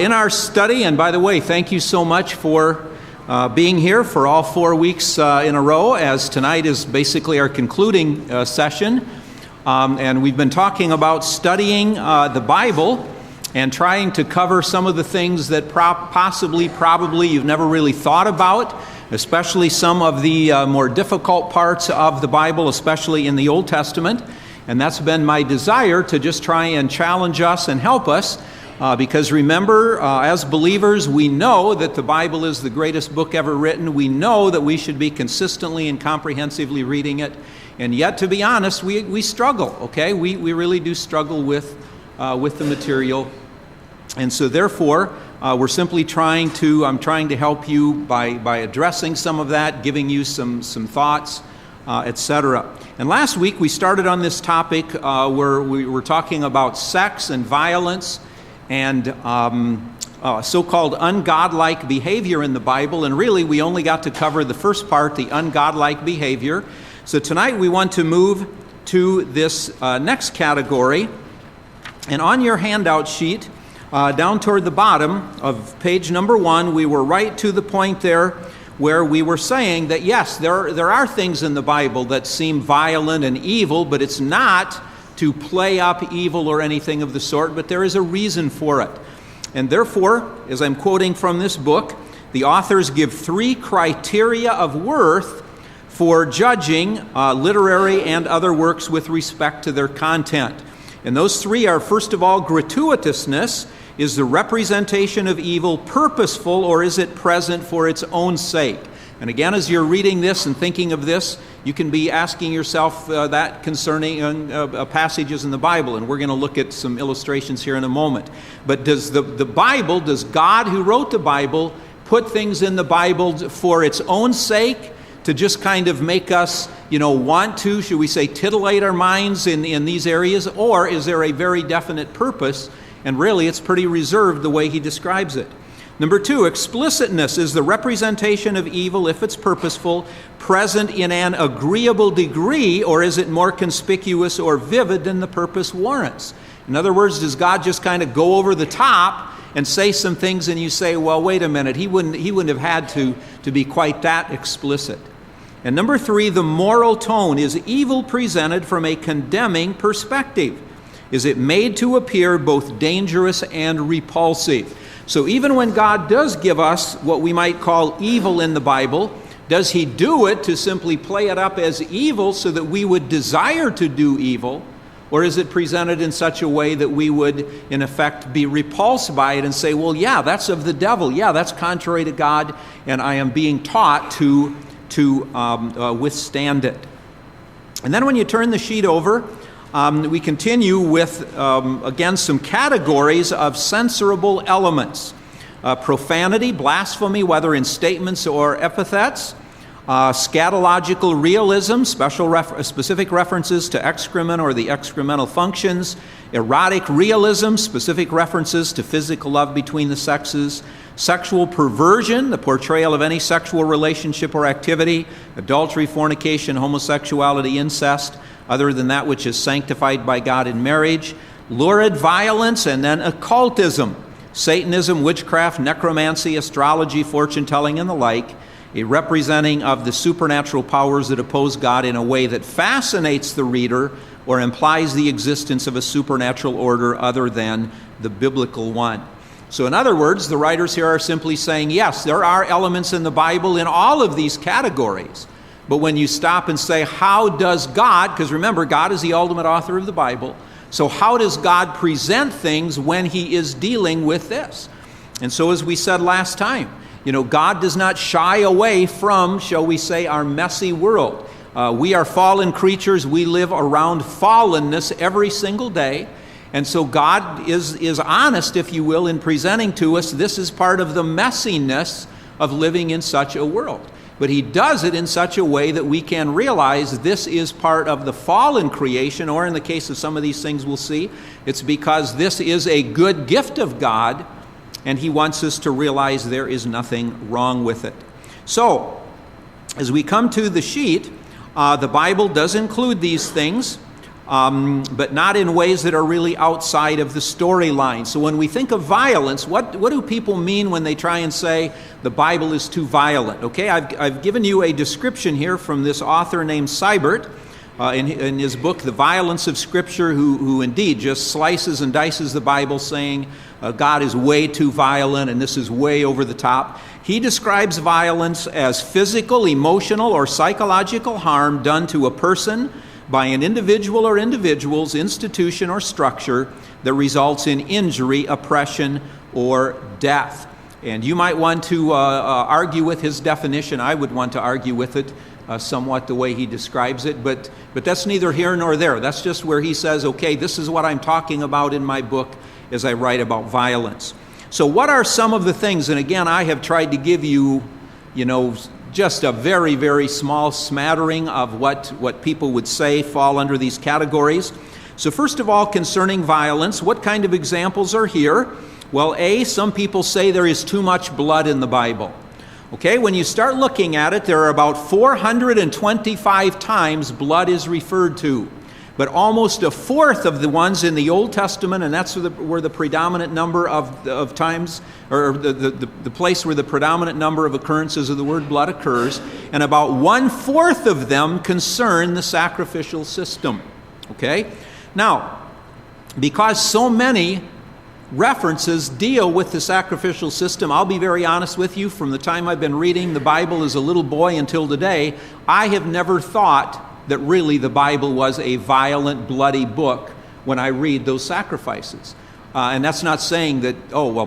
In our study, and by the way, thank you so much for being here for all 4 weeks in a row, as tonight is basically our concluding session. And we've been talking about studying the Bible and trying to cover some of the things that probably you've never really thought about, especially some of the more difficult parts of the Bible, especially in the Old Testament. And that's been my desire, to just try and challenge us and help us. Because remember, as believers, we know that the Bible is the greatest book ever written. We know that we should be consistently and comprehensively reading it. And yet, to be honest, we struggle, okay? We really do struggle with the material. And so therefore, we're simply I'm trying to help you by addressing some of that, giving you some thoughts, etc. And last week, we started on this topic where we were talking about sex and violence, and so-called ungodlike behavior in the Bible. And really, we only got to cover the first part, the ungodlike behavior. So tonight we want to move to this next category. And on your handout sheet, down toward the bottom of page number 1, we were right to the point there where we were saying that yes, there are things in the Bible that seem violent and evil, but it's not to play up evil or anything of the sort, but there is a reason for it. And therefore, as I'm quoting from this book, the authors give 3 criteria of worth for judging literary and other works with respect to their content. And those 3 are, first of all, gratuitousness. Is the representation of evil purposeful, or is it present for its own sake? And again, as you're reading this and thinking of this, you can be asking yourself that concerning passages in the Bible, and we're going to look at some illustrations here in a moment. But does does God who wrote the Bible put things in the Bible for its own sake, to just kind of make us, want to, should we say, titillate our minds in these areas, or is there a very definite purpose? And really, it's pretty reserved the way he describes it. Number 2, explicitness. Is the representation of evil, if it's purposeful, present in an agreeable degree, or is it more conspicuous or vivid than the purpose warrants? In other words, does God just kind of go over the top and say some things, and you say, well, wait a minute, he wouldn't have had to be quite that explicit. And number 3, the moral tone. Is evil presented from a condemning perspective? Is it made to appear both dangerous and repulsive? So even when God does give us what we might call evil in the Bible, does he do it to simply play it up as evil so that we would desire to do evil? Or is it presented in such a way that we would, in effect, be repulsed by it and say, well, yeah, that's of the devil. Yeah, that's contrary to God, and I am being taught to withstand it. And then when you turn the sheet over, we continue with, again, some categories of censorable elements. Profanity, blasphemy, whether in statements or epithets. Scatological realism, specific references to excrement or the excremental functions. Erotic realism, specific references to physical love between the sexes. Sexual perversion, the portrayal of any sexual relationship or activity. Adultery, fornication, homosexuality, incest, other than that which is sanctified by God in marriage. Lurid violence, and then occultism. Satanism, witchcraft, necromancy, astrology, fortune-telling, and the like. A representing of the supernatural powers that oppose God in a way that fascinates the reader or implies the existence of a supernatural order other than the biblical one. So in other words, the writers here are simply saying, yes, there are elements in the Bible in all of these categories. But when you stop and say, how does God, because remember, God is the ultimate author of the Bible, so how does God present things when he is dealing with this? And so as we said last time, God does not shy away from, shall we say, our messy world. We are fallen creatures. We live around fallenness every single day. And so God is honest, if you will, in presenting to us, this is part of the messiness of living in such a world. But he does it in such a way that we can realize this is part of the fallen creation, or in the case of some of these things we'll see, it's because this is a good gift of God, and he wants us to realize there is nothing wrong with it. So, as we come to the sheet, the Bible does include these things. but not in ways that are really outside of the storyline. So when we think of violence, what do people mean when they try and say the Bible is too violent? Okay, I've given you a description here from this author named Seibert in his book, The Violence of Scripture, who indeed just slices and dices the Bible, saying God is way too violent and this is way over the top. He describes violence as physical, emotional, or psychological harm done to a person by an individual or individuals, institution, or structure that results in injury, oppression, or death. And you might want to argue with his definition. I would want to argue with it somewhat the way he describes it, but that's neither here nor there. That's just where he says, okay, this is what I'm talking about in my book as I write about violence. So what are some of the things, and again, I have tried to give you, just a very, very small smattering of what people would say fall under these categories. So first of all, concerning violence, what kind of examples are here? Well, some people say there is too much blood in the Bible. Okay, when you start looking at it, there are about 425 times blood is referred to. But almost a fourth of the ones in the Old Testament, and that's where the predominant number of times, or the place where the predominant number of occurrences of the word blood occurs, and about 1/4 of them concern the sacrificial system. Okay? Now, because so many references deal with the sacrificial system, I'll be very honest with you, from the time I've been reading the Bible as a little boy until today, I have never thought that really the Bible was a violent, bloody book when I read those sacrifices. And that's not saying that,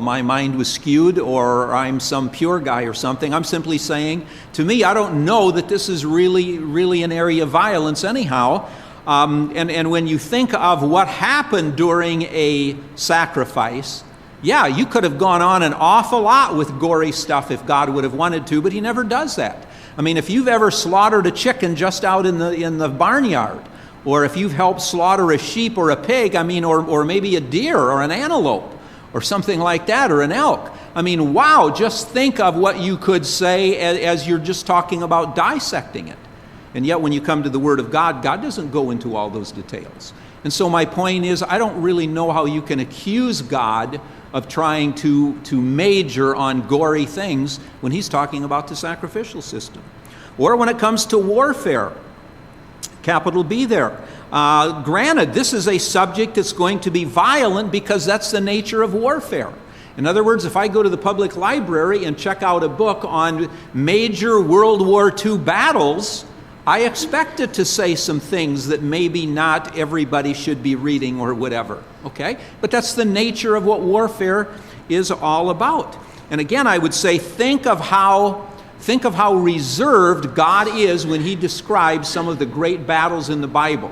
my mind was skewed or I'm some pure guy or something. I'm simply saying, to me, I don't know that this is really an area of violence anyhow. And when you think of what happened during a sacrifice, you could have gone on an awful lot with gory stuff if God would have wanted to, but he never does that. I mean, if you've ever slaughtered a chicken just out in the barnyard, or if you've helped slaughter a sheep or a pig, or maybe a deer or an antelope or something like that, or an elk, wow, just think of what you could say as you're just talking about dissecting it. And yet when you come to the Word of God, God doesn't go into all those details. And so my point is, I don't really know how you can accuse God of trying to major on gory things when he's talking about the sacrificial system. Or when it comes to warfare, capital B there. Granted, this is a subject that's going to be violent because that's the nature of warfare. In other words, if I go to the public library and check out a book on major World War II battles, I expect it to say some things that maybe not everybody should be reading or whatever, okay? But that's the nature of what warfare is all about. And again, I would say, think of how reserved God is when he describes some of the great battles in the Bible.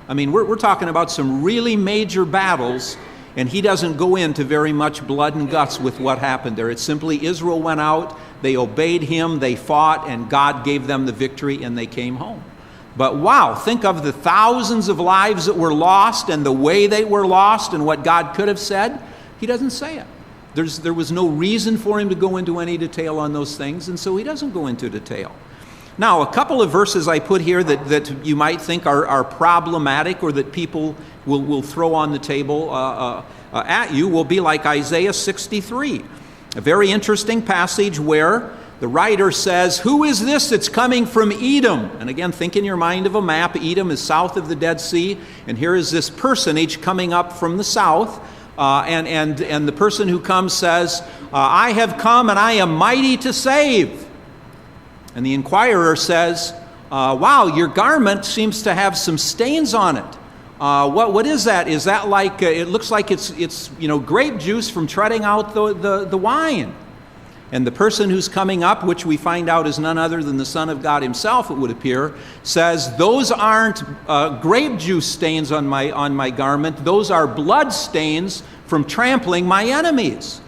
We're talking about some really major battles, and he doesn't go into very much blood and guts with what happened there. It's simply Israel went out, they obeyed him, they fought, and God gave them the victory, and they came home. But wow, think of the thousands of lives that were lost and the way they were lost and what God could have said. He doesn't say it. There was no reason for him to go into any detail on those things, and so he doesn't go into detail. Now, a couple of verses I put here that you might think are problematic or that people will throw on the table at you will be like Isaiah 63. A very interesting passage where the writer says, "Who is this that's coming from Edom?" And again, think in your mind of a map. Edom is south of the Dead Sea, and here is this personage coming up from the south. And the person who comes says, "I have come and I am mighty to save." And the inquirer says, "Wow, your garment seems to have some stains on it. What is that? Is that like, it looks like it's grape juice from treading out the wine?" And the person who's coming up, which we find out is none other than the Son of God himself, it would appear, says, "Those aren't grape juice stains on my garment. Those are blood stains from trampling my enemies."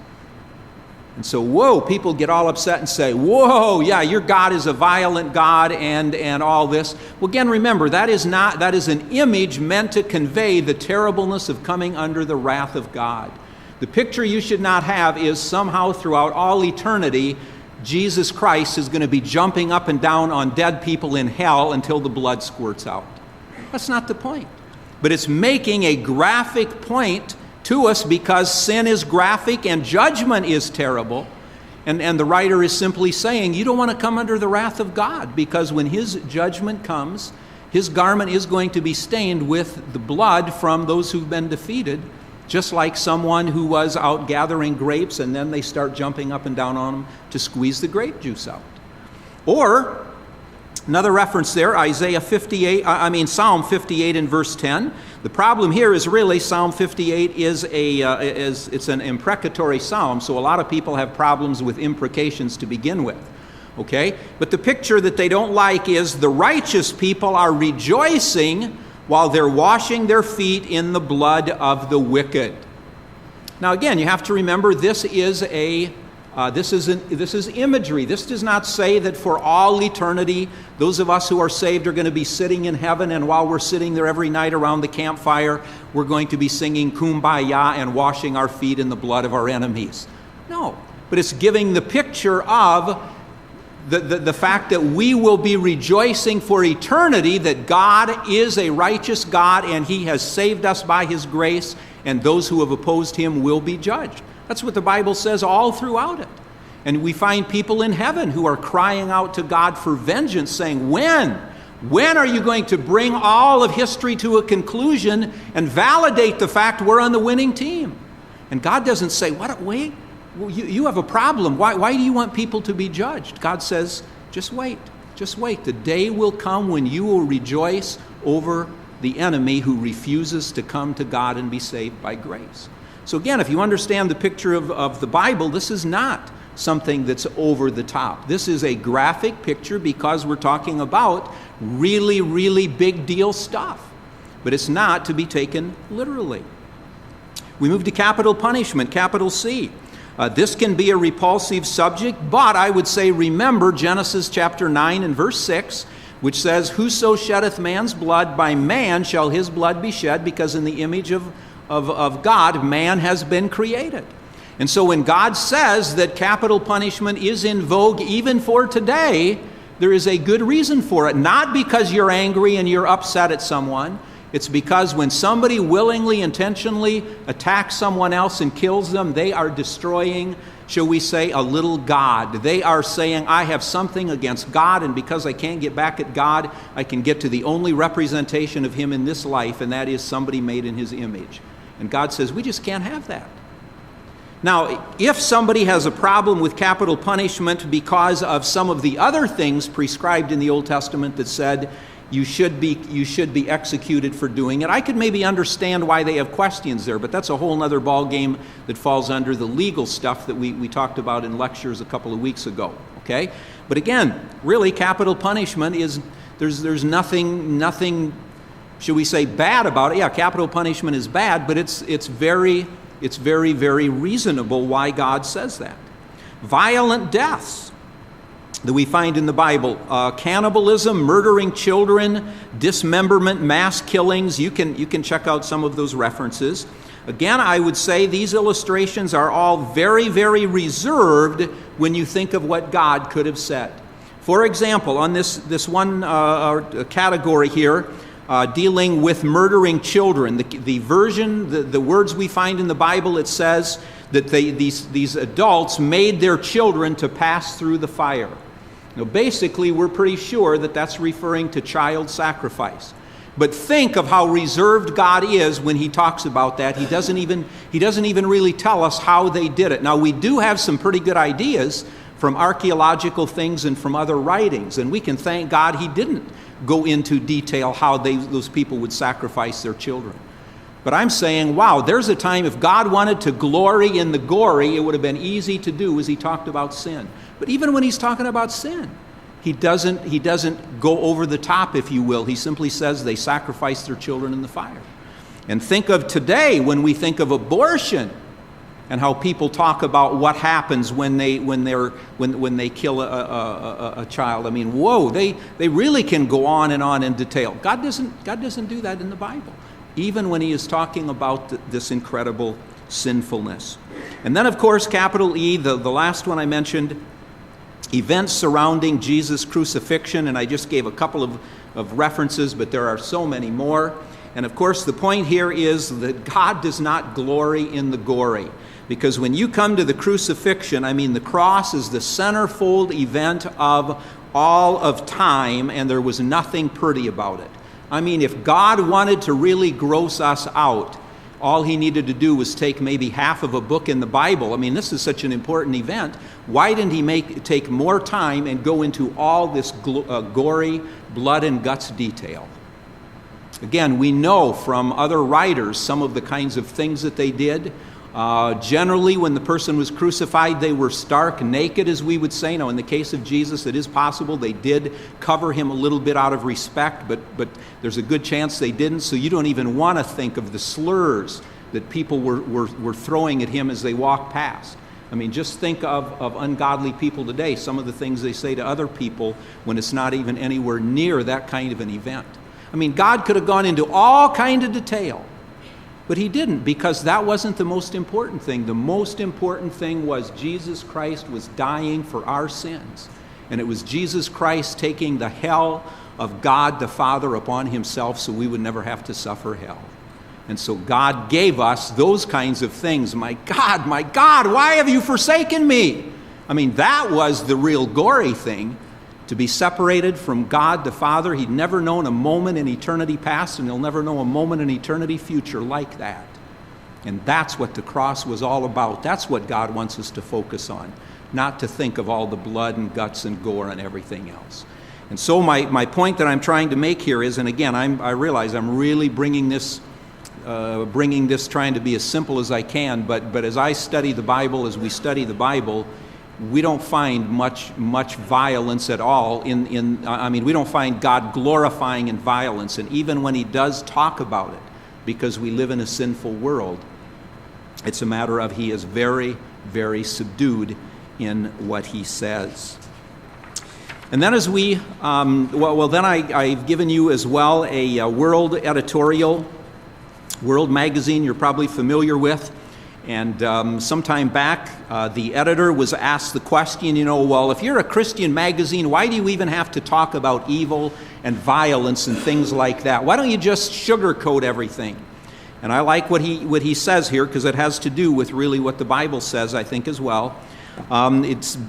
And so, people get all upset and say, your God is a violent God and all this. Well, again, remember, that is an image meant to convey the terribleness of coming under the wrath of God. The picture you should not have is somehow throughout all eternity, Jesus Christ is going to be jumping up and down on dead people in hell until the blood squirts out. That's not the point. but it's making a graphic point to us because sin is graphic and judgment is terrible. And the writer is simply saying, you don't want to come under the wrath of God, because when his judgment comes, his garment is going to be stained with the blood from those who've been defeated, just like someone who was out gathering grapes and then they start jumping up and down on them to squeeze the grape juice out. Or another reference there, Psalm 58 and verse 10. The problem here is really Psalm 58 is it's an imprecatory psalm, so a lot of people have problems with imprecations to begin with. Okay? But the picture that they don't like is the righteous people are rejoicing while they're washing their feet in the blood of the wicked. Now again, you have to remember this is imagery. This does not say that for all eternity, those of us who are saved are going to be sitting in heaven, and while we're sitting there every night around the campfire, we're going to be singing Kumbaya and washing our feet in the blood of our enemies. No, but it's giving the picture of the fact that we will be rejoicing for eternity, that God is a righteous God and he has saved us by his grace, and those who have opposed him will be judged. That's what the Bible says all throughout it. And we find people in heaven who are crying out to God for vengeance, saying, when are you going to bring all of history to a conclusion and validate the fact we're on the winning team? And God doesn't say, wait, you have a problem. Why do you want people to be judged? God says, just wait. The day will come when you will rejoice over the enemy who refuses to come to God and be saved by grace. So again, if you understand the picture of the Bible, this is not something that's over the top. This is a graphic picture because we're talking about really, really big deal stuff. But it's not to be taken literally. We move to capital punishment, capital C. This can be a repulsive subject, but I would say remember Genesis chapter 9 and verse 6, which says, whoso sheddeth man's blood, by man shall his blood be shed, because in the image of God, man has been created. And so when God says that capital punishment is in vogue even for today, there is a good reason for it. Not because you're angry and you're upset at someone. It's because when somebody willingly, intentionally attacks someone else and kills them, they are destroying, shall we say, a little God. They are saying, I have something against God, and because I can't get back at God, I can get to the only representation of him in this life, and that is somebody made in his image. And God says, we just can't have that. Now, if somebody has a problem with capital punishment because of some of the other things prescribed in the Old Testament that said you should be executed for doing it, I could maybe understand why they have questions there, but that's a whole other ball game that falls under the legal stuff that we talked about in lectures a couple of weeks ago. Okay? But again, really, capital punishment is, there's nothing should we say bad about it? Yeah, capital punishment is bad, but it's very, very reasonable why God says that. Violent deaths that we find in the Bible, cannibalism, murdering children, dismemberment, mass killings. You can check out some of those references. Again, I would say these illustrations are all very, very reserved when you think of what God could have said. For example, on this one category here, dealing with murdering children. The words we find in the Bible, it says that these adults made their children to pass through the fire. Now, basically, we're pretty sure that that's referring to child sacrifice. But think of how reserved God is when he talks about that. He doesn't even really tell us how they did it. Now, we do have some pretty good ideas from archaeological things and from other writings, and we can thank God he didn't go into detail how those people would sacrifice their children. But I'm saying, wow, there's a time if God wanted to glory in the gory, it would have been easy to do as he talked about sin. But even when he's talking about sin, he doesn't go over the top, if you will. He simply says they sacrificed their children in the fire. And think of today when we think of abortion and how people talk about what happens when they kill a child. I mean, whoa, they really can go on in detail. God doesn't do that in the Bible, even when he is talking about this incredible sinfulness. And then, of course, capital E, the last one I mentioned, events surrounding Jesus' crucifixion, and I just gave a couple of references, but there are so many more. And of course, the point here is that God does not glory in the gory. Because when you come to the crucifixion, the cross is the centerfold event of all of time, and there was nothing pretty about it. If God wanted to really gross us out, all he needed to do was take maybe half of a book in the Bible. This is such an important event. Why didn't he take more time and go into all this gory blood and guts detail? Again, we know from other writers some of the kinds of things that they did. Generally, when the person was crucified, they were stark naked, as we would say. Now, in the case of Jesus, it is possible they did cover him a little bit out of respect, but there's a good chance they didn't, so you don't even want to think of the slurs that people were throwing at him as they walked past. Just think of ungodly people today, some of the things they say to other people when it's not even anywhere near that kind of an event. God could have gone into all kind of detail, but he didn't, because that wasn't the most important thing. The most important thing was Jesus Christ was dying for our sins. And it was Jesus Christ taking the hell of God the Father upon himself so we would never have to suffer hell. And so God gave us those kinds of things. My God, why have you forsaken me? That was the real gory thing. To be separated from God the Father. He'd never known a moment in eternity past, and he'll never know a moment in eternity future like that. And that's what the cross was all about. That's what God wants us to focus on, not to think of all the blood and guts and gore and everything else. And so my point that I'm trying to make here is, and again, I realize I'm really bringing this trying to be as simple as I can, but as I study the Bible, as we study the Bible, we don't find much violence at all. We don't find God glorifying in violence. And even when he does talk about it, because we live in a sinful world, it's a matter of he is very, very subdued in what he says. And then as I've given you as well a World editorial, World magazine you're probably familiar with. And sometime back, the editor was asked the question, if you're a Christian magazine, why do you even have to talk about evil and violence and things like that? Why don't you just sugarcoat everything? And I like what he says here, because it has to do with really what the Bible says, I think, as well.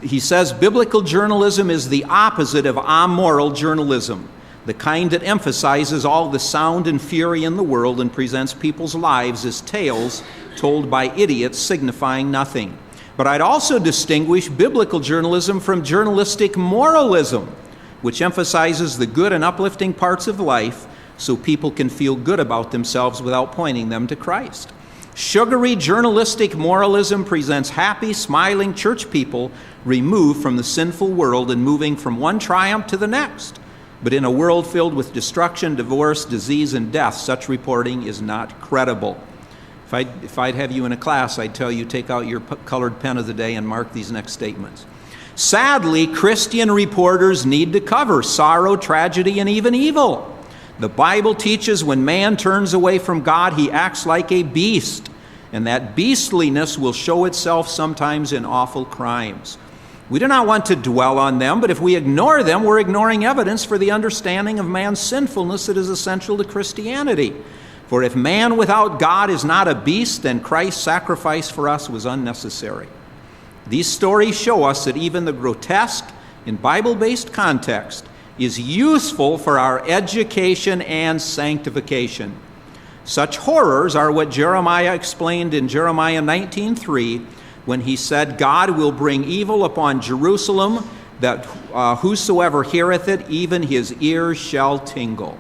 He says, biblical journalism is the opposite of amoral journalism, the kind that emphasizes all the sound and fury in the world and presents people's lives as tales told by idiots signifying nothing. But I'd also distinguish biblical journalism from journalistic moralism, which emphasizes the good and uplifting parts of life so people can feel good about themselves without pointing them to Christ. Sugary journalistic moralism presents happy, smiling church people removed from the sinful world and moving from one triumph to the next. But in a world filled with destruction, divorce, disease, and death, such reporting is not credible. If I'd have you in a class, I'd tell you, take out your colored pen of the day and mark these next statements. Sadly, Christian reporters need to cover sorrow, tragedy, and even evil. The Bible teaches when man turns away from God, he acts like a beast, and that beastliness will show itself sometimes in awful crimes. We do not want to dwell on them, but if we ignore them, we're ignoring evidence for the understanding of man's sinfulness that is essential to Christianity. For if man without God is not a beast, then Christ's sacrifice for us was unnecessary. These stories show us that even the grotesque in Bible-based context is useful for our education and sanctification. Such horrors are what Jeremiah explained in Jeremiah 19:3 when he said, God will bring evil upon Jerusalem, that whosoever heareth it, even his ears shall tingle.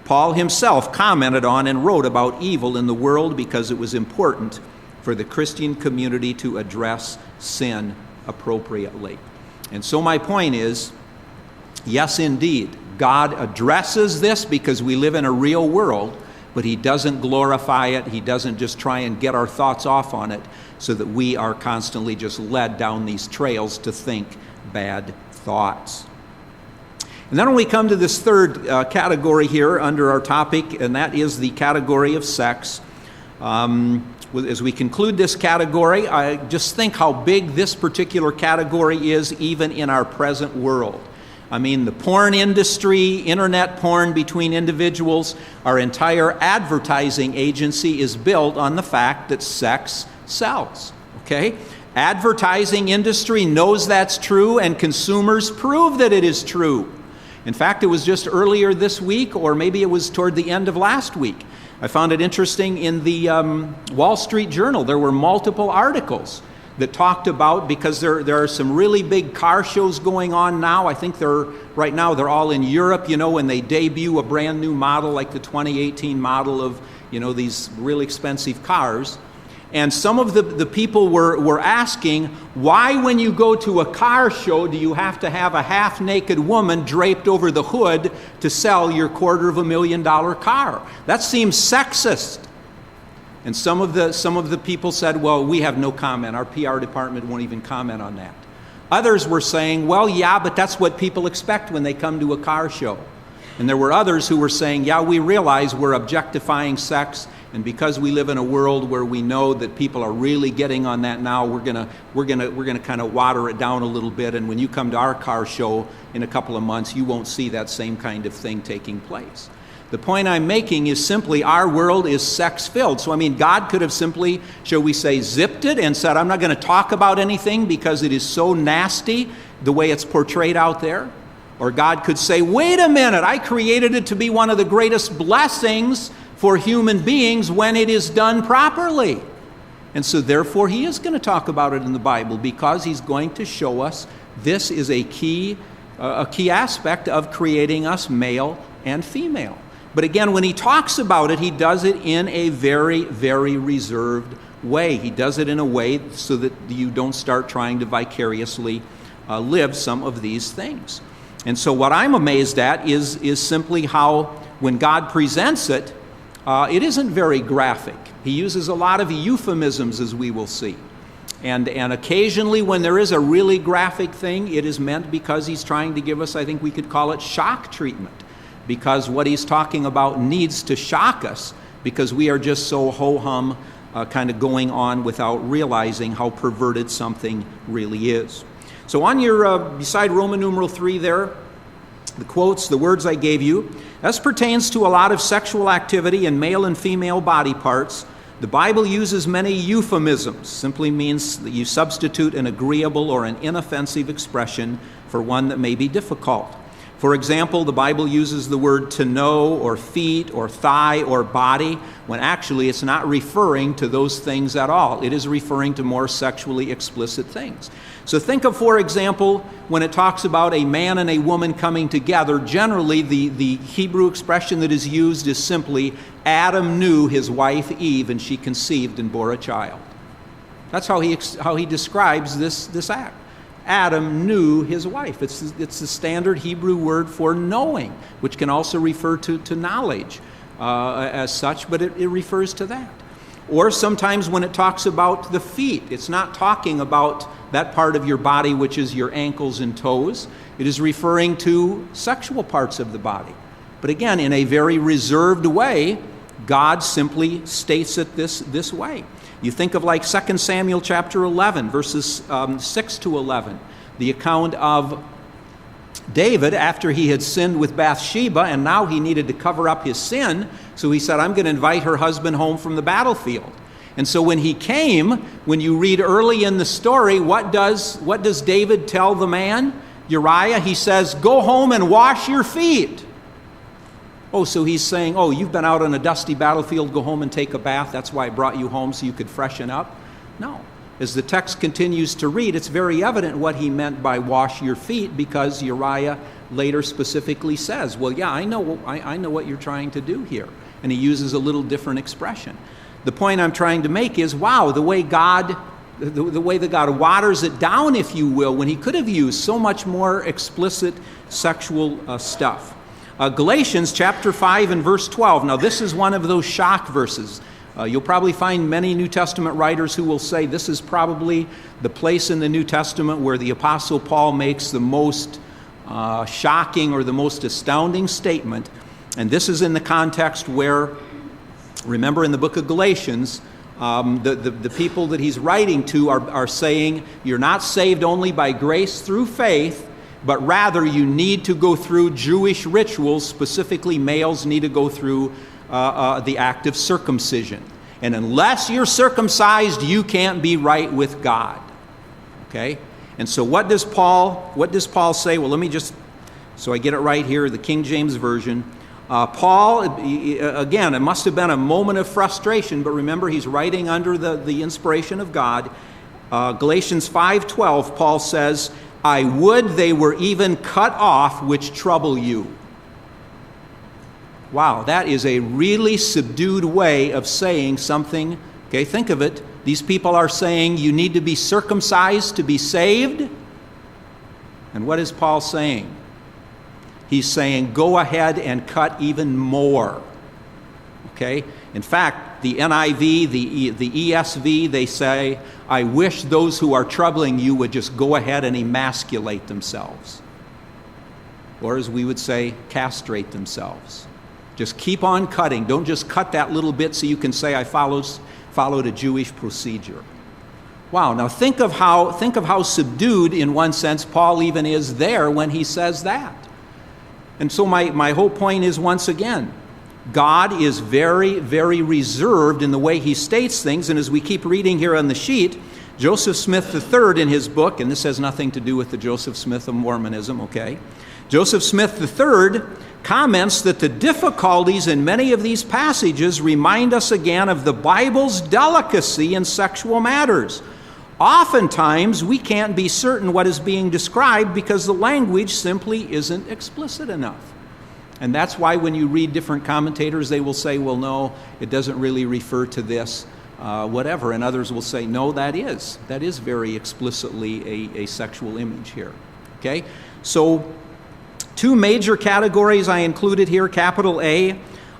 Paul himself commented on and wrote about evil in the world because it was important for the Christian community to address sin appropriately. And so my point is, yes, indeed, God addresses this because we live in a real world, but he doesn't glorify it. He doesn't just try and get our thoughts off on it so that we are constantly just led down these trails to think bad thoughts. And then when we come to this third category here under our topic, and that is the category of sex. As we conclude this category, I just think how big this particular category is even in our present world. I mean, the porn industry, internet porn between individuals, our entire advertising agency is built on the fact that sex sells, okay? Advertising industry knows that's true, and consumers prove that it is true. In fact, it was just earlier this week, or maybe it was toward the end of last week. I found it interesting in the Wall Street Journal. There were multiple articles that talked about, because there are some really big car shows going on now. I think right now they're all in Europe, when they debut a brand new model like the 2018 model of, these really expensive cars. And some of the people were asking, why when you go to a car show do you have to have a half-naked woman draped over the hood to sell your $250,000 car? That seems sexist. And some of the people said, well, we have no comment. Our PR department won't even comment on that. Others were saying, well, yeah, but that's what people expect when they come to a car show. And there were others who were saying, yeah, we realize we're objectifying sex, and because we live in a world where we know that people are really getting on that now, we're gonna kind of water it down a little bit, and when you come to our car show in a couple of months, you won't see that same kind of thing taking place. The point I'm making is simply our world is sex-filled. So, God could have simply, shall we say, zipped it and said, I'm not going to talk about anything because it is so nasty the way it's portrayed out there. Or God could say, wait a minute, I created it to be one of the greatest blessings for human beings when it is done properly. And so therefore he is going to talk about it in the Bible, because he's going to show us this is a key aspect of creating us male and female. But again, when he talks about it, he does it in a very, very reserved way. He does it in a way so that you don't start trying to vicariously live some of these things. And so what I'm amazed at is simply how, when God presents it, it isn't very graphic. He uses a lot of euphemisms, as we will see. And occasionally when there is a really graphic thing, it is meant because he's trying to give us, I think we could call it shock treatment. Because what he's talking about needs to shock us, because we are just so ho-hum kind of going on without realizing how perverted something really is. So on your, beside Roman numeral 3 there, the quotes, the words I gave you, as pertains to a lot of sexual activity in male and female body parts, the Bible uses many euphemisms. Simply means that you substitute an agreeable or an inoffensive expression for one that may be difficult. For example, the Bible uses the word to know, or feet, or thigh, or body, when actually it's not referring to those things at all. It is referring to more sexually explicit things. So think of, for example, when it talks about a man and a woman coming together, generally the Hebrew expression that is used is simply, Adam knew his wife Eve, and she conceived and bore a child. That's how he describes this act. Adam knew his wife. It's the standard Hebrew word for knowing, which can also refer to knowledge as such, but it refers to that. Or sometimes when it talks about the feet, it's not talking about that part of your body which is your ankles and toes. It is referring to sexual parts of the body. But again, in a very reserved way, God simply states it this way. You think of like 2 Samuel chapter 11, verses 6 to 11, the account of David after he had sinned with Bathsheba, and now he needed to cover up his sin, so he said, I'm going to invite her husband home from the battlefield. And so when he came, when you read early in the story, what does David tell the man, Uriah? He says, go home and wash your feet. Oh, so he's saying, oh, you've been out on a dusty battlefield, go home and take a bath. That's why I brought you home, so you could freshen up. No. As the text continues to read, it's very evident what he meant by wash your feet, because Uriah later specifically says, well, yeah, I know what you're trying to do here. And he uses a little different expression. The point I'm trying to make is, wow, the way that God waters it down, if you will, when he could have used so much more explicit sexual stuff. Galatians chapter 5 and verse 12. Now this is one of those shock verses. You'll probably find many New Testament writers who will say this is probably the place in the New Testament where the Apostle Paul makes the most shocking or the most astounding statement. And this is in the context where, remember in the book of Galatians, the people that he's writing to are saying, you're not saved only by grace through faith, but rather you need to go through Jewish rituals. Specifically, males need to go through the act of circumcision. And unless you're circumcised, you can't be right with God. Okay? And so what does Paul say? Well, let me just, so I get it right here, the King James Version. Paul, again, it must have been a moment of frustration, but remember, he's writing under the inspiration of God. Galatians 5:12, Paul says, I would they were even cut off which trouble you. Wow, that is a really subdued way of saying something. Okay, think of it. These people are saying you need to be circumcised to be saved. And what is Paul saying? He's saying go ahead and cut even more. Okay? In fact, the NIV, the ESV, they say, I wish those who are troubling you would just go ahead and emasculate themselves. Or as we would say, castrate themselves. Just keep on cutting. Don't just cut that little bit so you can say I followed a Jewish procedure. Wow, now think of how subdued, in one sense, Paul even is there when he says that. And so my whole point is, once again, God is very, very reserved in the way he states things. And as we keep reading here on the sheet, Joseph Smith III in his book, and this has nothing to do with the Joseph Smith of Mormonism, okay? Joseph Smith III comments that the difficulties in many of these passages remind us again of the Bible's delicacy in sexual matters. Oftentimes, we can't be certain what is being described because the language simply isn't explicit enough. And that's why when you read different commentators, they will say, well, no, it doesn't really refer to this, whatever. And others will say, no, that is very explicitly a sexual image here. Okay? So, two major categories I included here, capital A,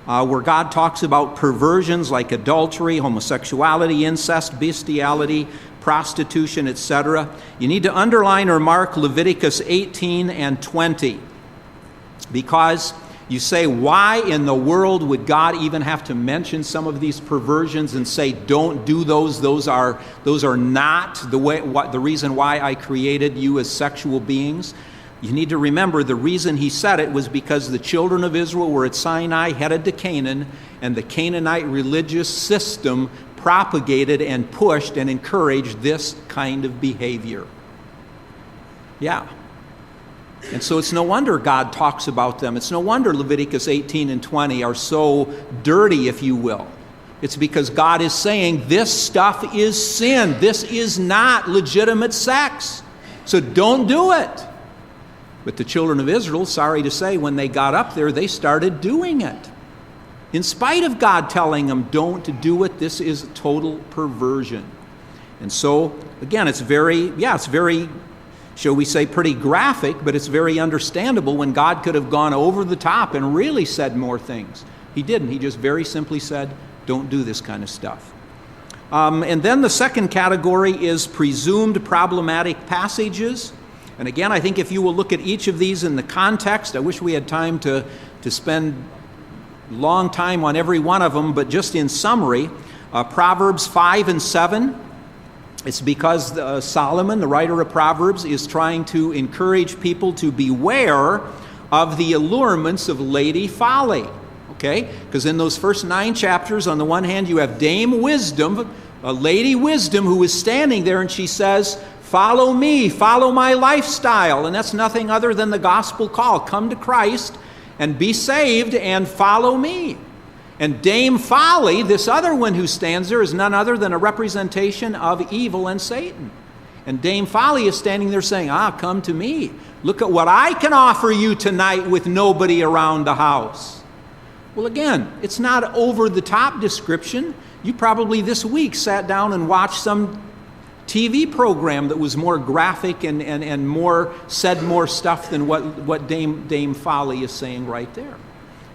where God talks about perversions like adultery, homosexuality, incest, bestiality, prostitution, etc. You need to underline or mark Leviticus 18 and 20. Because you say, why in the world would God even have to mention some of these perversions and say, don't do those? Those are not the reason why I created you as sexual beings. You need to remember the reason he said it was because the children of Israel were at Sinai, headed to Canaan, and the Canaanite religious system propagated and pushed and encouraged this kind of behavior. Yeah. And so it's no wonder God talks about them. It's no wonder Leviticus 18 and 20 are so dirty, if you will. It's because God is saying this stuff is sin. This is not legitimate sex. So don't do it. But the children of Israel, sorry to say, when they got up there, they started doing it. In spite of God telling them, don't do it, this is a total perversion. And so, again, it's very, shall we say, pretty graphic, but it's very understandable when God could have gone over the top and really said more things. He didn't. He just very simply said, don't do this kind of stuff. And then the second category is presumed problematic passages. And again, I think if you will look at each of these in the context, I wish we had time to spend long time on every one of them, but just in summary, Proverbs 5 and 7, it's because Solomon, the writer of Proverbs, is trying to encourage people to beware of the allurements of Lady Folly. Okay? Because in those first 9 chapters, on the one hand, you have Dame Wisdom, a Lady Wisdom who is standing there, and she says, follow me, follow my lifestyle. And that's nothing other than the gospel call. Come to Christ and be saved and follow me. And Dame Folly, this other one who stands there, is none other than a representation of evil and Satan. And Dame Folly is standing there saying, come to me. Look at what I can offer you tonight with nobody around the house. Well, again, it's not over-the-top description. You probably this week sat down and watched some TV program that was more graphic and more said more stuff than what Dame Folly is saying right there.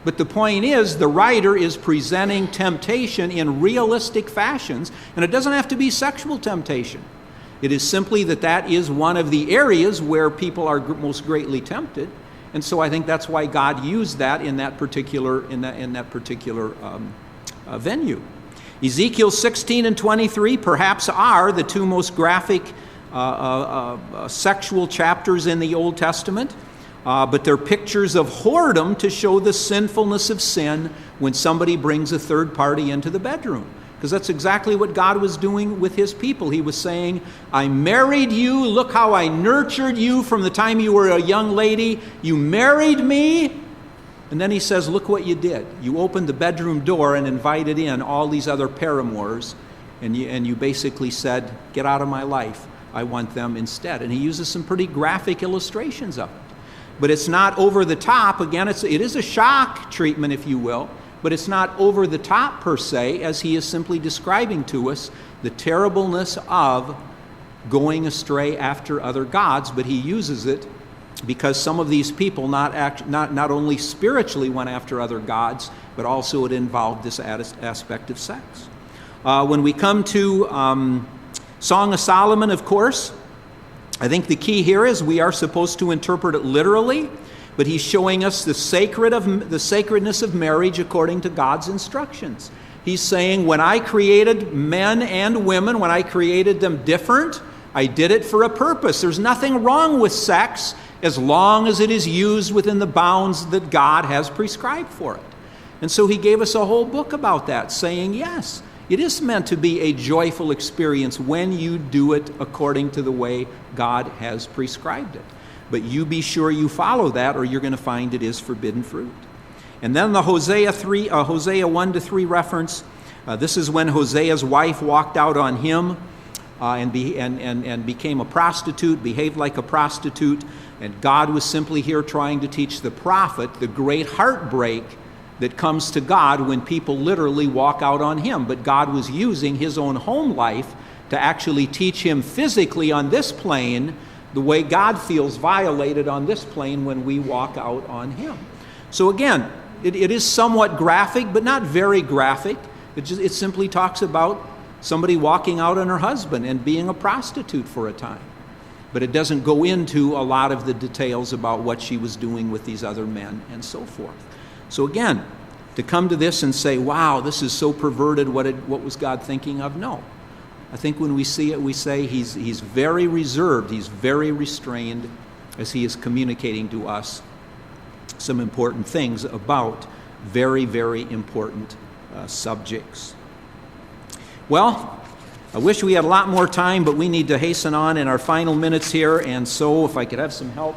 But the point is, the writer is presenting temptation in realistic fashions, and it doesn't have to be sexual temptation. It is simply that is one of the areas where people are most greatly tempted, and so I think that's why God used that in that particular venue. Ezekiel 16 and 23 perhaps are the two most graphic sexual chapters in the Old Testament, but they're pictures of whoredom to show the sinfulness of sin when somebody brings a third party into the bedroom. Because that's exactly what God was doing with his people. He was saying, I married you, look how I nurtured you from the time you were a young lady. You married me. And then he says, look what you did. You opened the bedroom door and invited in all these other paramours, and you basically said, get out of my life. I want them instead. And he uses some pretty graphic illustrations of it. But it's not over the top. Again, it is a shock treatment, if you will, but it's not over the top per se, as he is simply describing to us the terribleness of going astray after other gods. But he uses it because some of these people not only spiritually went after other gods, but also it involved this aspect of sex. When we come to Song of Solomon, of course, I think the key here is we are supposed to interpret it literally, but he's showing us the sacredness of marriage according to God's instructions. He's saying, when I created men and women, when I created them different, I did it for a purpose. There's nothing wrong with sex as long as it is used within the bounds that God has prescribed for it. And so he gave us a whole book about that, saying, yes, it is meant to be a joyful experience when you do it according to the way God has prescribed it. But you be sure you follow that, or you're going to find it is forbidden fruit. And then the Hosea 1-3 reference. This is when Hosea's wife walked out on him and became a prostitute, behaved like a prostitute. And God was simply here trying to teach the prophet the great heartbreak that comes to God when people literally walk out on him. But God was using his own home life to actually teach him physically on this plane the way God feels violated on this plane when we walk out on him. So again, it is somewhat graphic, but not very graphic. It simply talks about somebody walking out on her husband and being a prostitute for a time. But it doesn't go into a lot of the details about what she was doing with these other men and so forth. So again, to come to this and say, wow, this is so perverted, what was God thinking of? No. I think when we see it, we say he's very reserved, he's very restrained as he is communicating to us some important things about very, very important subjects. Well, I wish we had a lot more time, but we need to hasten on in our final minutes here, and so if I could have some help.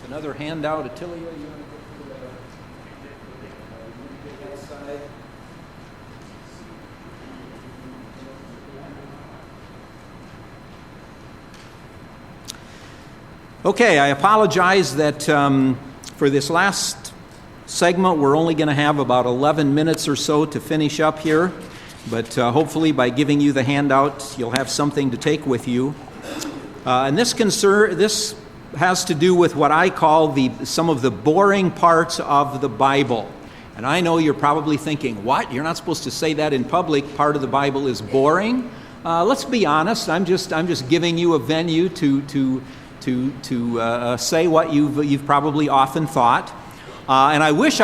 Another handout, Attilia, you want to go to the outside? Okay, I apologize that for this last segment we're only going to have about 11 minutes or so to finish up here, but hopefully by giving you the handout you'll have something to take with you. And this has to do with what I call some of the boring parts of the Bible. And I know you're probably thinking, what? You're not supposed to say that in public. Part of the Bible is boring. Let's be honest. I'm just giving you a venue to say what you've probably often thought. And I wish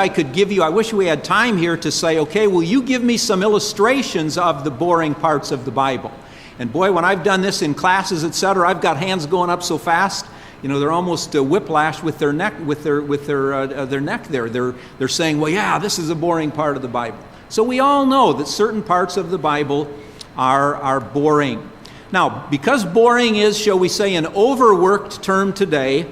we had time here to say, okay, will you give me some illustrations of the boring parts of the Bible? And boy, when I've done this in classes, etc., I've got hands going up so fast. You know, they're almost whiplash with their neck, their neck there. They're saying, well, yeah, this is a boring part of the Bible. So we all know that certain parts of the Bible are boring. Now, because boring is, shall we say, an overworked term today,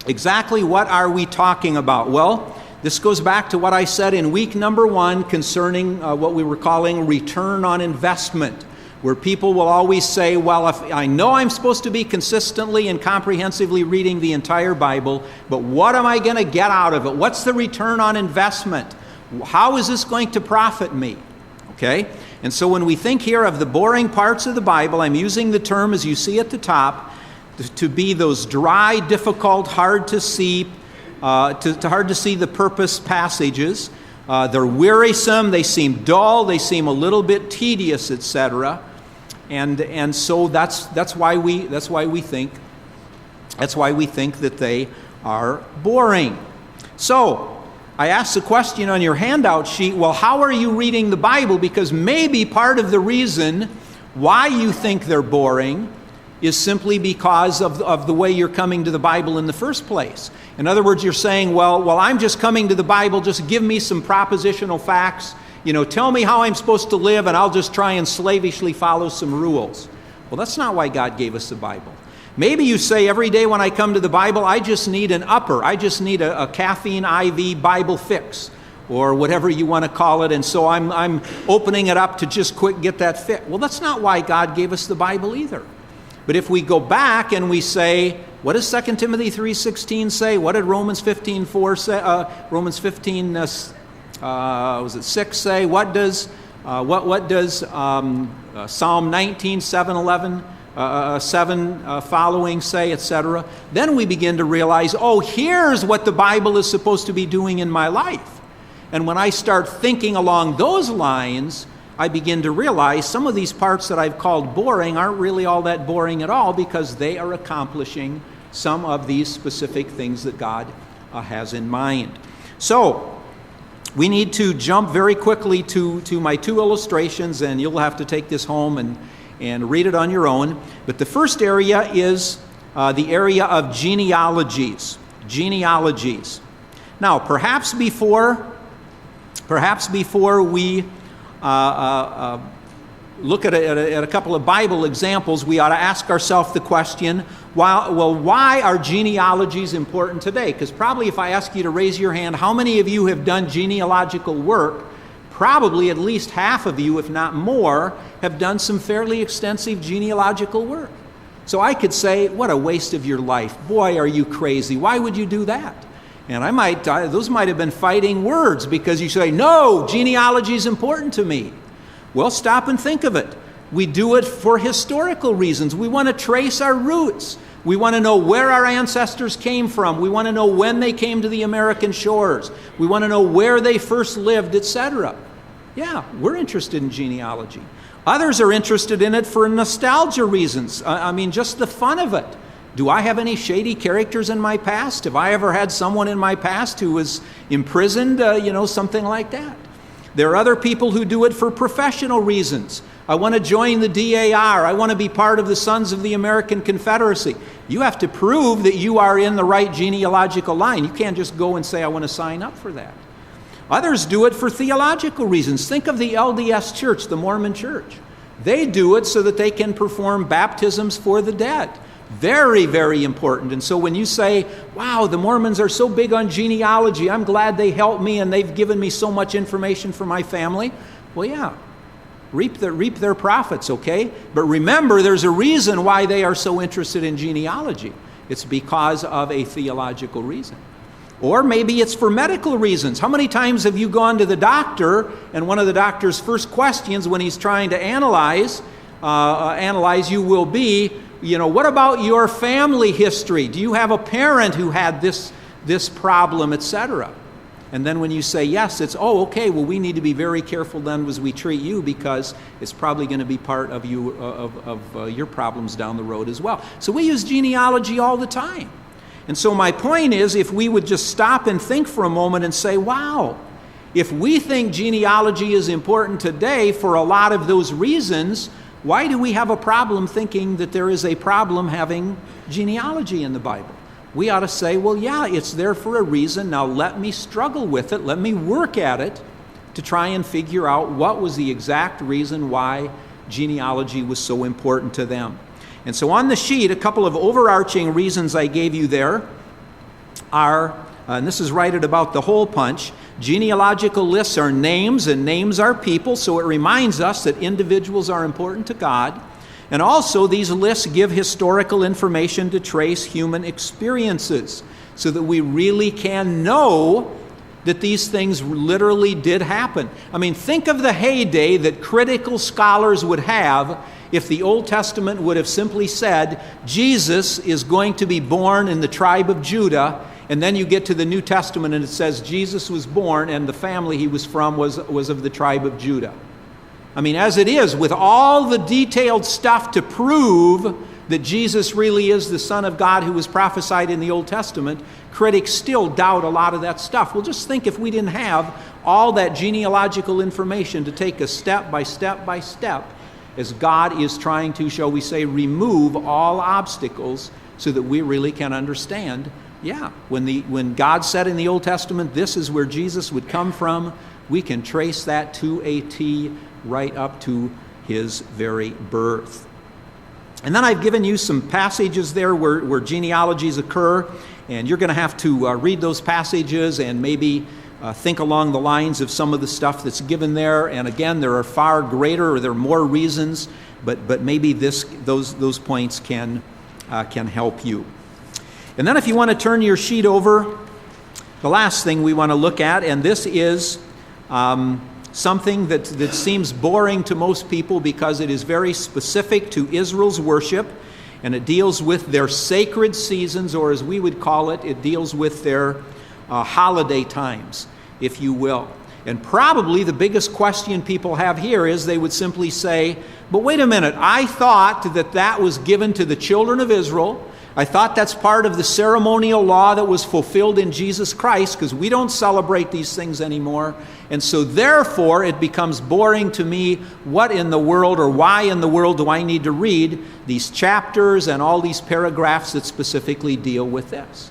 exactly what are we talking about? Well, this goes back to what I said in week number 1 concerning what we were calling return on investment, where people will always say, well, if I know I'm supposed to be consistently and comprehensively reading the entire Bible, but what am I going to get out of it? What's the return on investment? How is this going to profit me? Okay? And so when we think here of the boring parts of the Bible, I'm using the term, as you see at the top, to be those dry, difficult, hard to see the purpose passages. They're wearisome, they seem dull, they seem a little bit tedious, etc. And so that's why we think that they are boring. So I asked the question on your handout sheet, well, how are you reading the Bible? Because maybe part of the reason why you think they're boring is simply because of the way you're coming to the Bible in the first place. In other words, you're saying, well, I'm just coming to the Bible, just give me some propositional facts, tell me how I'm supposed to live, and I'll just try and slavishly follow some rules. Well, that's not why God gave us the Bible. Maybe you say, every day when I come to the Bible, I just need an upper. I just need a caffeine IV Bible fix, or whatever you want to call it, and so I'm opening it up to just quick get that fit. Well, that's not why God gave us the Bible either. But if we go back and we say, what does 2 Timothy 3:16 say? What did Romans 15:4 say? Romans 15, was it 6 say? What does Psalm 19, 7, 11, 7 following say, etc.? Then we begin to realize, here's what the Bible is supposed to be doing in my life. And when I start thinking along those lines, I begin to realize some of these parts that I've called boring aren't really all that boring at all, because they are accomplishing some of these specific things that God has in mind. So, we need to jump very quickly to my two illustrations, and you'll have to take this home and read it on your own. But the first area is the area of genealogies. Genealogies. Now, perhaps before we look at a couple of Bible examples, we ought to ask ourselves the question, why are genealogies important today? Because probably if I ask you to raise your hand, how many of you have done genealogical work? Probably at least half of you, if not more, have done some fairly extensive genealogical work. So I could say, what a waste of your life. Boy, are you crazy. Why would you do that? And those might have been fighting words, because you say, no, genealogy is important to me. Well, stop and think of it. We do it for historical reasons. We want to trace our roots. We want to know where our ancestors came from. We want to know when they came to the American shores. We want to know where they first lived, etc. Yeah, we're interested in genealogy. Others are interested in it for nostalgia reasons. Just the fun of it. Do I have any shady characters in my past? Have I ever had someone in my past who was imprisoned? Something like that. There are other people who do it for professional reasons. I want to join the DAR. I want to be part of the Sons of the American Confederacy. You have to prove that you are in the right genealogical line. You can't just go and say, I want to sign up for that. Others do it for theological reasons. Think of the LDS Church, the Mormon Church. They do it so that they can perform baptisms for the dead. Very, very important. And so when you say, wow, the Mormons are so big on genealogy, I'm glad they helped me and they've given me so much information for my family. Well, yeah, reap their profits, okay? But remember, there's a reason why they are so interested in genealogy. It's because of a theological reason. Or maybe it's for medical reasons. How many times have you gone to the doctor, and one of the doctor's first questions when he's trying to analyze you will be, what about your family history? Do you have a parent who had this problem, etc.? And then when you say yes, it's, okay, well, we need to be very careful then as we treat you, because it's probably going to be part of your problems down the road as well. So we use genealogy all the time. And so my point is, if we would just stop and think for a moment and say, wow, if we think genealogy is important today for a lot of those reasons, why do we have a problem thinking that there is a problem having genealogy in the Bible? We ought to say, well, yeah, it's there for a reason. Now let me struggle with it. Let me work at it to try and figure out what was the exact reason why genealogy was so important to them. And so on the sheet, a couple of overarching reasons I gave you there are, and this is right at about the hole punch, genealogical lists are names and names are people, so it reminds us that individuals are important to God. And also these lists give historical information to trace human experiences so that we really can know that these things literally did happen. Think of the heyday that critical scholars would have if the Old Testament would have simply said, Jesus is going to be born in the tribe of Judah, and then you get to the New Testament and it says Jesus was born and the family he was from was of the tribe of Judah. As it is, with all the detailed stuff to prove that Jesus really is the Son of God who was prophesied in the Old Testament, critics still doubt a lot of that stuff. Well, just think if we didn't have all that genealogical information to take us step by step by step, as God is trying to, shall we say, remove all obstacles so that we really can understand, when God said in the Old Testament, this is where Jesus would come from, we can trace that to a T right up to his very birth. And then I've given you some passages there where genealogies occur, and you're going to have to read those passages and maybe think along the lines of some of the stuff that's given there. And again, there are far greater, or there are more reasons, but maybe those points can help you. And then if you want to turn your sheet over, the last thing we want to look at, and this is something that seems boring to most people because it is very specific to Israel's worship, and it deals with their sacred seasons, or as we would call it, it deals with their holiday times, if you will. And probably the biggest question people have here is they would simply say, but wait a minute, I thought that was given to the children of Israel. I thought that's part of the ceremonial law that was fulfilled in Jesus Christ, because we don't celebrate these things anymore. And so therefore it becomes boring to me. What in the world, or why in the world do I need to read these chapters and all these paragraphs that specifically deal with this?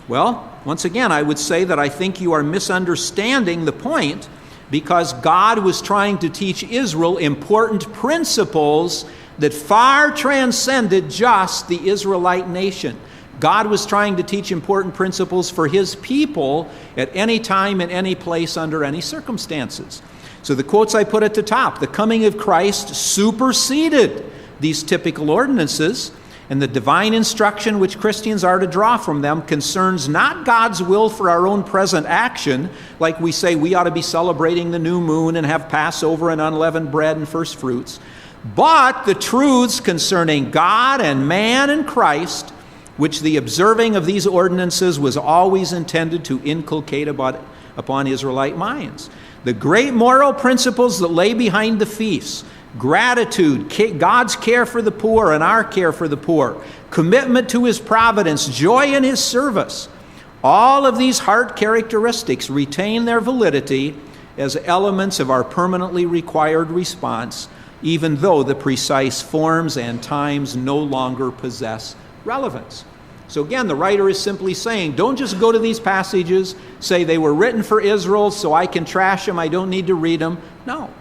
Well, once again, I would say that I think you are misunderstanding the point, because God was trying to teach Israel important principles that far transcended just the Israelite nation. God was trying to teach important principles for his people at any time, in any place, under any circumstances. So the quotes I put at the top, the coming of Christ superseded these typical ordinances, and the divine instruction which Christians are to draw from them concerns not God's will for our own present action, like we say we ought to be celebrating the new moon and have Passover and unleavened bread and first fruits, but the truths concerning God and man and Christ, which the observing of these ordinances was always intended to inculcate upon Israelite minds. The great moral principles that lay behind the feasts, gratitude, God's care for the poor and our care for the poor, commitment to his providence, joy in his service, all of these heart characteristics retain their validity as elements of our permanently required response, even though the precise forms and times no longer possess relevance. So again, the writer is simply saying, don't just go to these passages, say they were written for Israel, so I can trash them, I don't need to read them. No.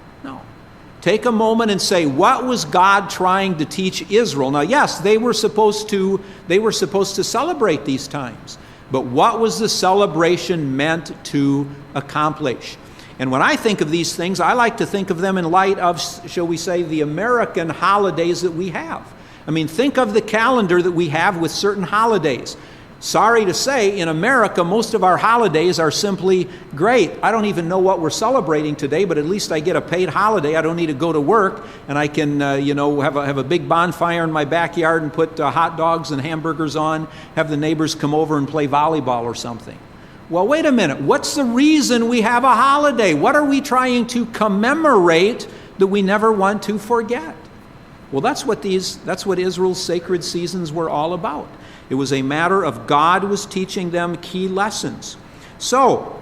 Take a moment and say, what was God trying to teach Israel? Now, yes, they were supposed to celebrate these times, but what was the celebration meant to accomplish? And when I think of these things, I like to think of them in light of, shall we say, the American holidays that we have. I mean, think of the calendar that we have with certain holidays. Sorry to say, in America, most of our holidays are simply great. I don't even know what we're celebrating today, but at least I get a paid holiday. I don't need to go to work, and I can, have a big bonfire in my backyard and put hot dogs and hamburgers on, have the neighbors come over and play volleyball or something. Well, wait a minute. What's the reason we have a holiday? What are we trying to commemorate that we never want to forget? Well, that's what Israel's sacred seasons were all about. It was a matter of God was teaching them key lessons. So,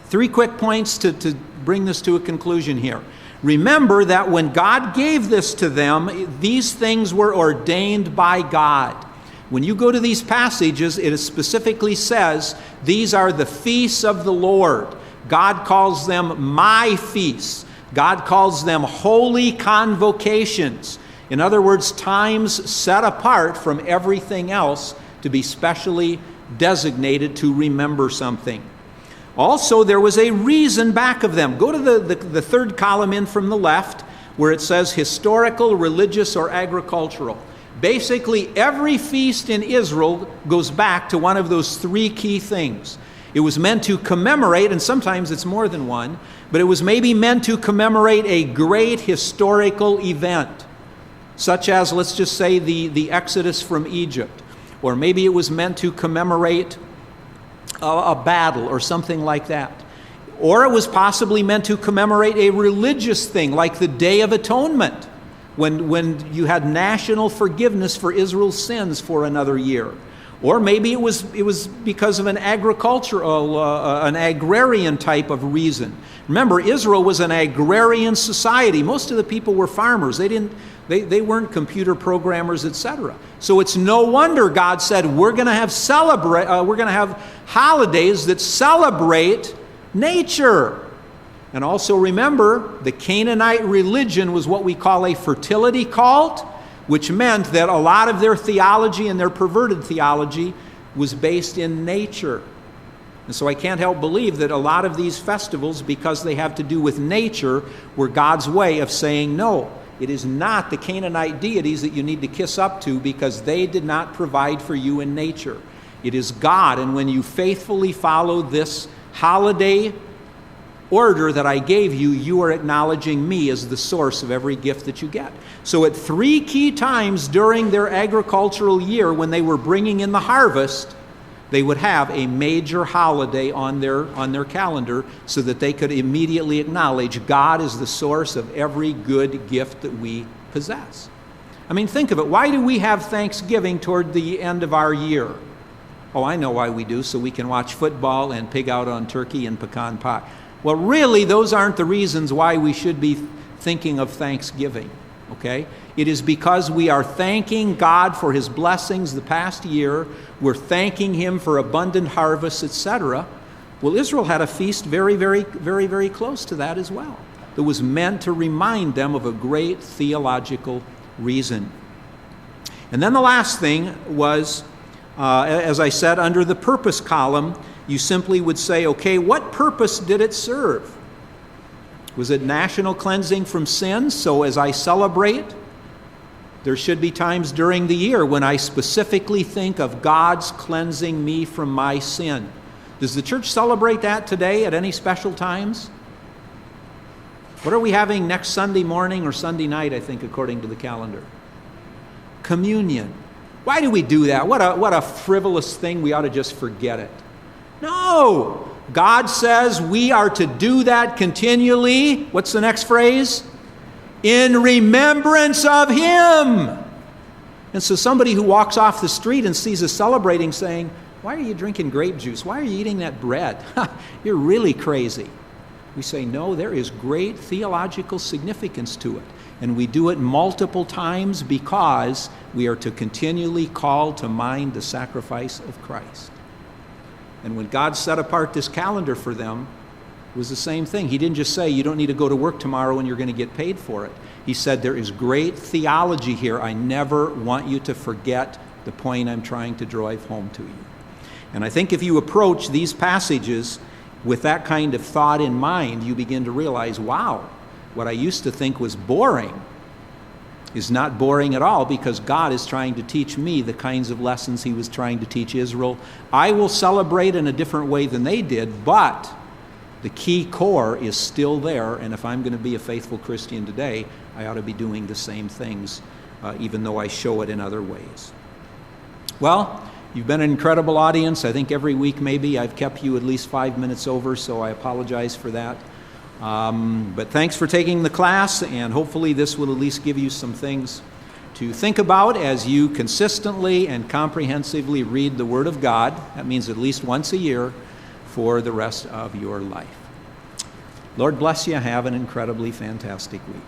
3 quick points to bring this to a conclusion here. Remember that when God gave this to them, these things were ordained by God. When you go to these passages, it specifically says, these are the feasts of the Lord. God calls them my feasts. God calls them holy convocations. In other words, times set apart from everything else to be specially designated to remember something. Also, there was a reason back of them. Go to the third column in from the left, where it says historical, religious, or agricultural. Basically, every feast in Israel goes back to one of those 3 key things. It was meant to commemorate, and sometimes it's more than one, but it was maybe meant to commemorate a great historical event, such as, let's just say, the Exodus from Egypt. Or maybe it was meant to commemorate a battle or something like that. Or it was possibly meant to commemorate a religious thing, like the Day of Atonement, when you had national forgiveness for Israel's sins for another year. Or maybe it was because of an agrarian type of reason. Remember, Israel was an agrarian society. Most of the people were farmers. They weren't computer programmers, etc. So it's no wonder God said we're going to have holidays that celebrate nature. And also remember, the Canaanite religion was what we call a fertility cult, which meant that a lot of their theology and their perverted theology was based in nature. And so I can't help believe that a lot of these festivals, because they have to do with nature, were God's way of saying, no, it is not the Canaanite deities that you need to kiss up to, because they did not provide for you in nature. It is God, and when you faithfully follow this holiday order that I gave you, you are acknowledging me as the source of every gift that you get. So at 3 key times during their agricultural year, when they were bringing in the harvest, they would have a major holiday on their calendar so that they could immediately acknowledge God is the source of every good gift that we possess. I mean, think of it. Why do we have Thanksgiving toward the end of our year? Oh, I know why we do, so we can watch football and pig out on turkey and pecan pie. Well, really, those aren't the reasons why we should be thinking of Thanksgiving, okay? It is because we are thanking God for His blessings the past year. We're thanking Him for abundant harvests, etc. Well, Israel had a feast very, very, very, very close to that as well. That was meant to remind them of a great theological reason. And then the last thing was, as I said, under the purpose column, you simply would say, okay, what purpose did it serve? Was it national cleansing from sin? So as I celebrate, there should be times during the year when I specifically think of God's cleansing me from my sin. Does the church celebrate that today at any special times? What are we having next Sunday morning or Sunday night, I think, according to the calendar? Communion. Why do we do that? What a frivolous thing. We ought to just forget it. No! God says we are to do that continually. What's the next phrase? In remembrance of Him. And so somebody who walks off the street and sees us celebrating saying, why are you drinking grape juice? Why are you eating that bread? You're really crazy. We say, no, there is great theological significance to it. And we do it multiple times because we are to continually call to mind the sacrifice of Christ. And when God set apart this calendar for them, it was the same thing. He didn't just say, you don't need to go to work tomorrow and you're going to get paid for it. He said, there is great theology here. I never want you to forget the point I'm trying to drive home to you. And I think if you approach these passages with that kind of thought in mind, you begin to realize, wow, what I used to think was boring is not boring at all, because God is trying to teach me the kinds of lessons He was trying to teach Israel. I will celebrate in a different way than they did, but the key core is still there, and if I'm going to be a faithful Christian today, I ought to be doing the same things, even though I show it in other ways. Well, you've been an incredible audience. I think every week maybe I've kept you at least 5 minutes over, so I apologize for that. But thanks for taking the class, and hopefully this will at least give you some things to think about as you consistently and comprehensively read the Word of God. That means at least once a year for the rest of your life. Lord bless you. Have an incredibly fantastic week.